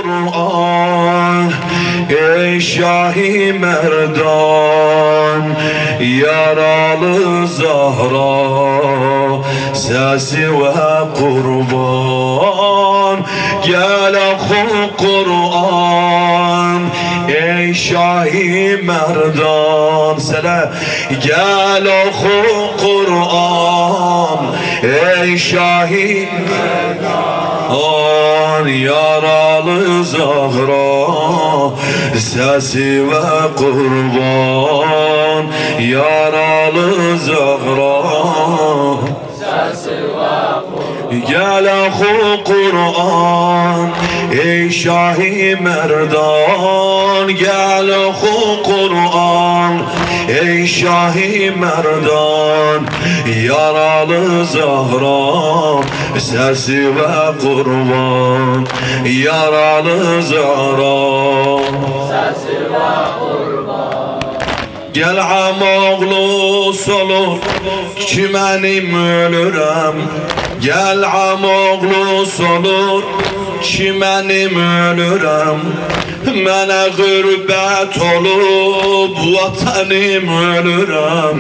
Kur'an ey Şah-ı Merdan, yaralı Zahra sesi ve kurban. Gel oku Kur'an ey Şah-ı Merdan, selam. Gel oku Kur'an ey Şah-ı Merdan, yaralı Zahra sesi ve kurban. Yaralı Zahra sesi ve kurban. Gel oku Kur'an ey Şah-ı Merdan, gel oku Kur'an ey Şah-ı Merdan, yaralı Zahra sesi ve kurban. Yaralı Zahra sesi ve kurban. Gel amoğlu solur ki benim ölürüm. Gel amoğlu solur ki benim ölürüm. Mənə qürbət olub vatanım ölürüm.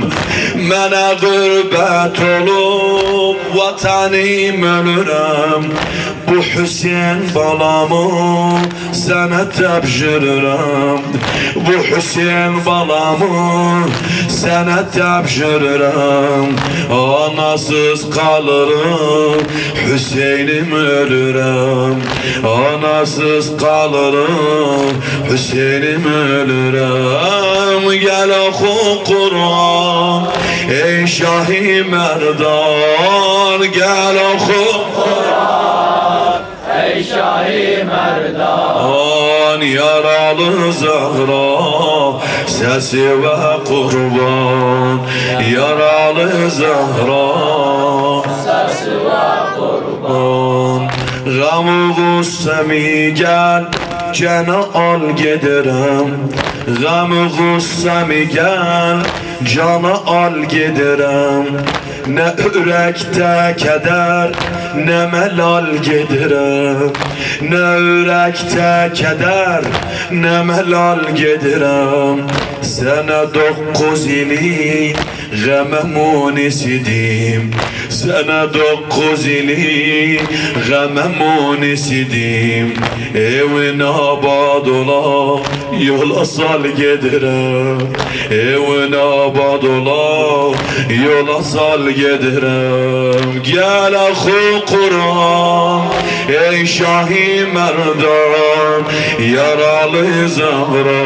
Mənə qürbət olub vatanım ölürüm. Bu Hüseyin balamı sənə təbşirirəm. Bu Hüseyin balamı sənə təbşirirəm. Anasız kalırım, Hüseynim ölürüm. Anasız kalırım, Hüseynim ölürüm. Gel oku Kur'an ey Şah-ı Merdan, gel oku Kur'an ey Şah-ı Merdan, yaralı Zahra sesi ve kurban. Yaralı Zahra sesi ve kurban. Gamı gussemi gel cana al giderem. Gamı gussemi gel cana al giderem. Ne yürekte keder ne melal giderem. Ne yürekte keder ne melal giderem. Sana 9 ili gamım isidim. Sana 9 ili gamım isidim. Evin abad ola yola sal giderem. Evin abad ola yola sal giderem. Gel oku Kur'an ey Şah-ı Merdan, yaralı Zahra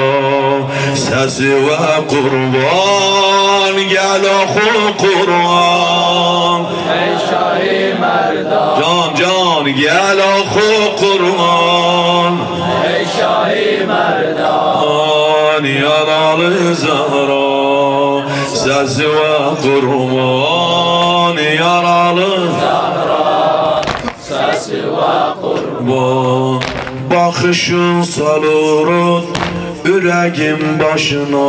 sesi ve kurban. Gel oku Kur'an ey Şah-ı Merdan, can can gel oku Kur'an ey Şah-ı Merdan, yaralı Zahra sesi ve kurban. Yaralı Zahra sesi ve kurban. Bakışın salır yüreğim başına.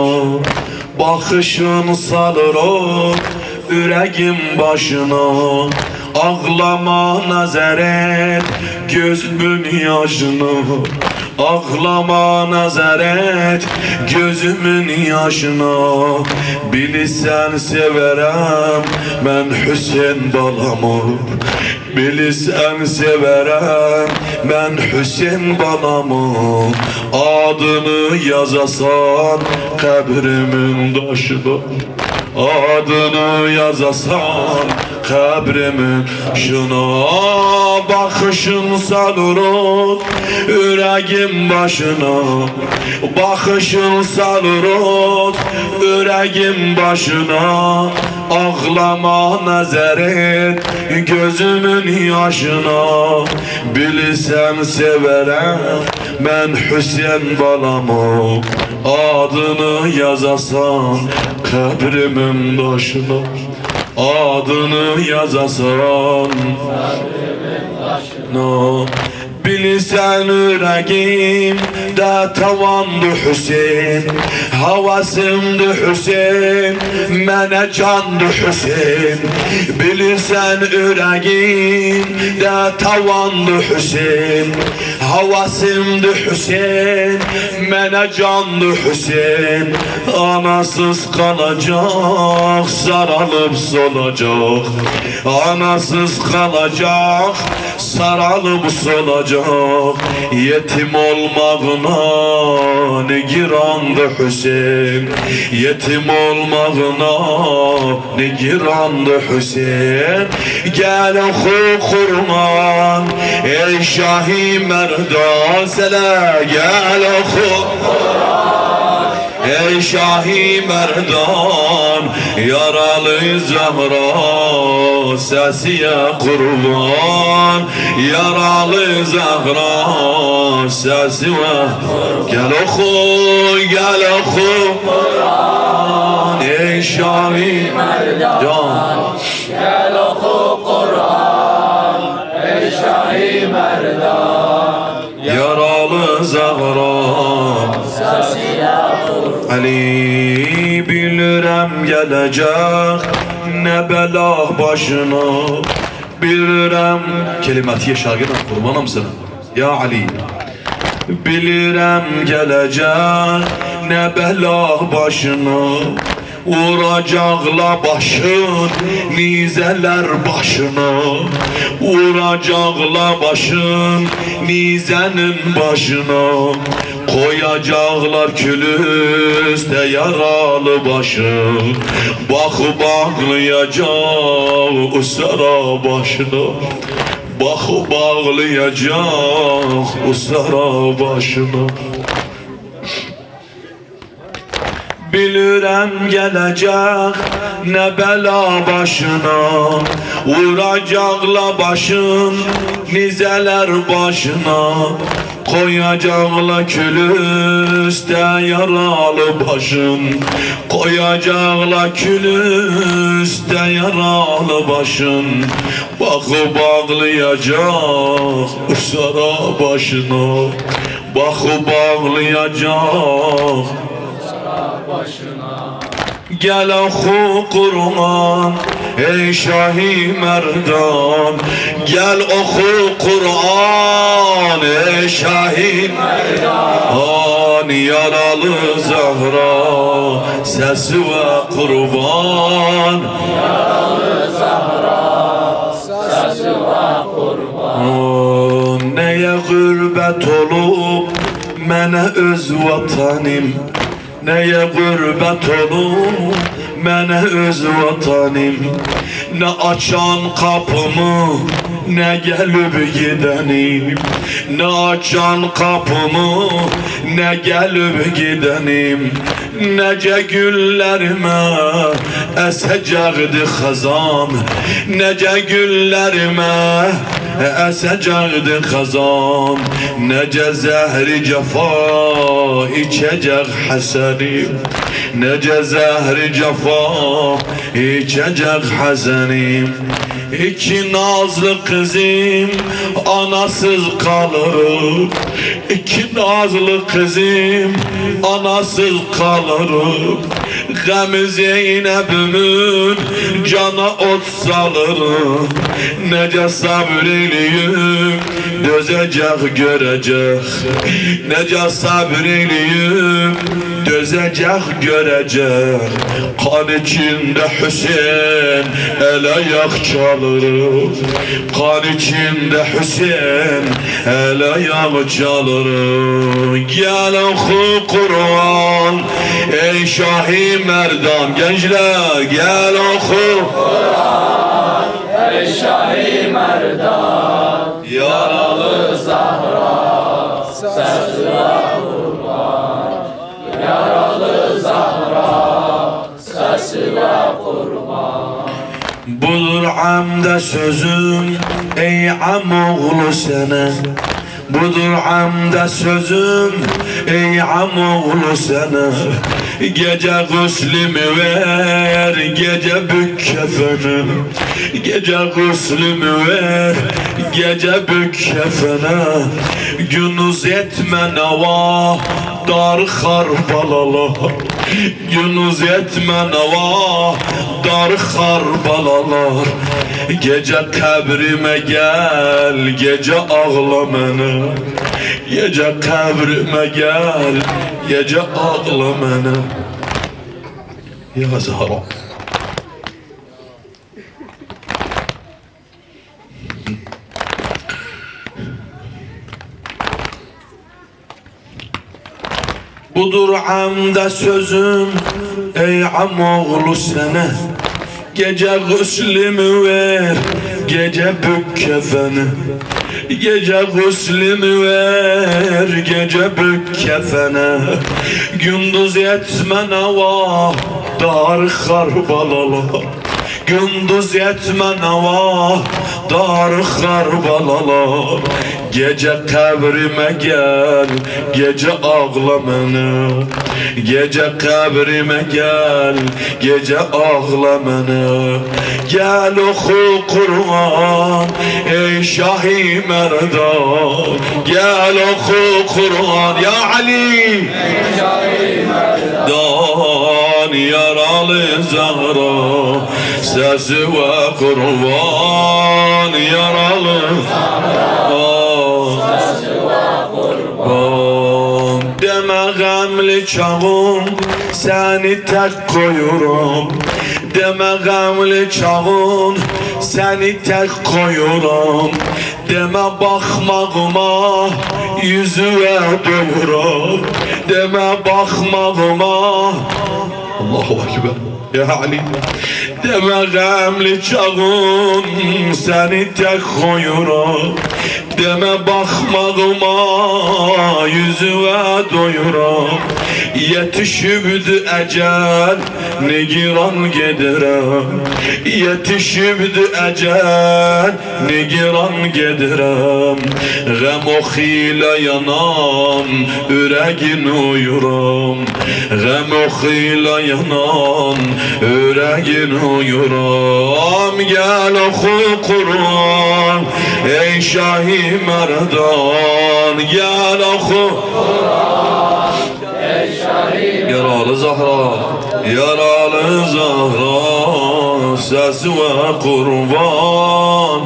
Bakışın salır yüreğim başına. Ağlama nazar et gözümün yaşına. Ağlama nazar et gözümün yaşına. Bilirsen severem ben Hüseyin balamı. Bilirsen severem ben Hüseyin balamı. Adını yazasan kabrimin taşına. Adını yazasan kabrimin şuna. Bakışın salır yüreğim başına. Bakışın salır yüreğim başına. Ağlama nazar et gözümün yaşına. Bilirsen severem ben Hüseyin balamı. Adını yazasan kabrimin taşına. Adını yazasan kabrimin taşına. Bilirsen yüreğim de tavandı Hüseyin. Havasımdı Hüseyin, mene candı Hüseyin. Bilirsen yüreğim de tavandı Hüseyin, havasımdı Hüseyin, mene candı Hüseyin. Anasız kalacak, sarılıp solacak. Anasız kalacak, sarılıp solacak. Yetim olmağına ne girandı Hüseyin, yetim olmağına ne girandı Hüseyin. Gel oku Kur'an ey Şahi Merdan, sele gel oku ey Şahi Merdan. Yaralı Zahra sesiye kurban, yaralı Zahra sesi var. Gel oku, gel oku Kur'an ey Şahi Merdan. Gel oku Kur'an ey Şahi Merdan. Yaralı Zahra Ali bilirəm gelecek ne bela başına. Bilirəm kelimatiye şarkıdan kurbanım sana ya Ali. Bilirəm gelecek ne bela başına. Vuracakla başın nizeler başına. Vuracakla başın nizenin başına. Koyacaklar külüste yaralı başın. Bak bağlayacak usara başına. Bak bağlayacak usara başına. Bilirəm gelecek ne bela başına. Vuracakla başın nizeler başına. Koyacakla külüste yaralı başın. Koyacakla külüste yaralı başın. Bakı bağlayacak usara başına. Bakı bağlayacak başına. Gel oku Kur'an ey Şahi Merdan. Gel oku Kur'an ey Şahi Merdan. Yaralı Zahra sesi ve kurban. Yaralı Zahra sesi ve kurban. Neye gurbet olup mene öz vatanım. Neye gurbet olup mene öz vatanım. Ne açan kapımı ne gelip gidenim. Ne açan kapımı ne gelip gidenim. Nece güllerime esecekdi hazan. Nece güllerime esecekdi hazan. Nece zehri cefa içecek hasenim. Nece zehri cefa içecek hasenim. İki nazlı kızım anasız kalır. İki nazlı kızım anasız kalır. Gam Zeynep'imin cana ot salır. Nece sabreliyim dözecek görecek. Nece sabreliyim dözecek görecek. Kan içinde Hüseyin el ayak çalır. Kan içinde Hüseyin el ayak çalır. Gel oku Kur'an ey Şahi Merdan. Gençler gel oku Kur'an ey Şahi Merdan. Yaralı Zahra sesi ve kurban. Yaralı Zahra sesi ve kurban. Budur hamde sözüm ey amoğlu sene. Budur hamde sözüm ey amoğlu sene. Gece guslümü ver, gece bük kefeni. Gece guslümü ver, gece bük kefene. Günüz etme neva dar Karbalalar. Günüz etme neva dar Karbalalar. Gece kabrime gel, gece ağla mene. Gece kabrime gel, gece ağla mene. Ya Zahra. Budur amda sözüm ey amoğlu sana. Gece güslümü ver, gece bük kefeni. Gece güslümü ver, gece bük kefene. Gündüz yetme neva dar Karbalalar. Gündüz yetme neva dar Karbalalar. Gece kabrime gel, gece ağla mene. Gece kabrime gel, gece ağla mene. Gel oku Kur'an ey Şah-ı Merdan. Gel oku Kur'an ya Ali. Dan yaralı Zahra sesi ve kurban. Yaralı Zahra deme gamli çağım seni tek koyuram. Deme gamli çağım seni tek koyuram. Deme bakmağıma yüzüne dövüram. Deme bakmağıma Allahu Ekber ya Ali. Deme gamli çağım seni tek koyuram. Deme bakmağıma yüzüne doyuram. Yetişibdi ecel nigiran gedirem. Yetişibdi ecel nigiran gedirem. Gem oxile yanan yüreğin uyuram. Gem oxile yanan yüreğin uyuram. Gel oku Kur'an ey Şah-ı Merdan. Gel oku Kur'an ey Şah-ı Merdan. Yaralı Zahra, yaralı Zahra sesi ve kurban.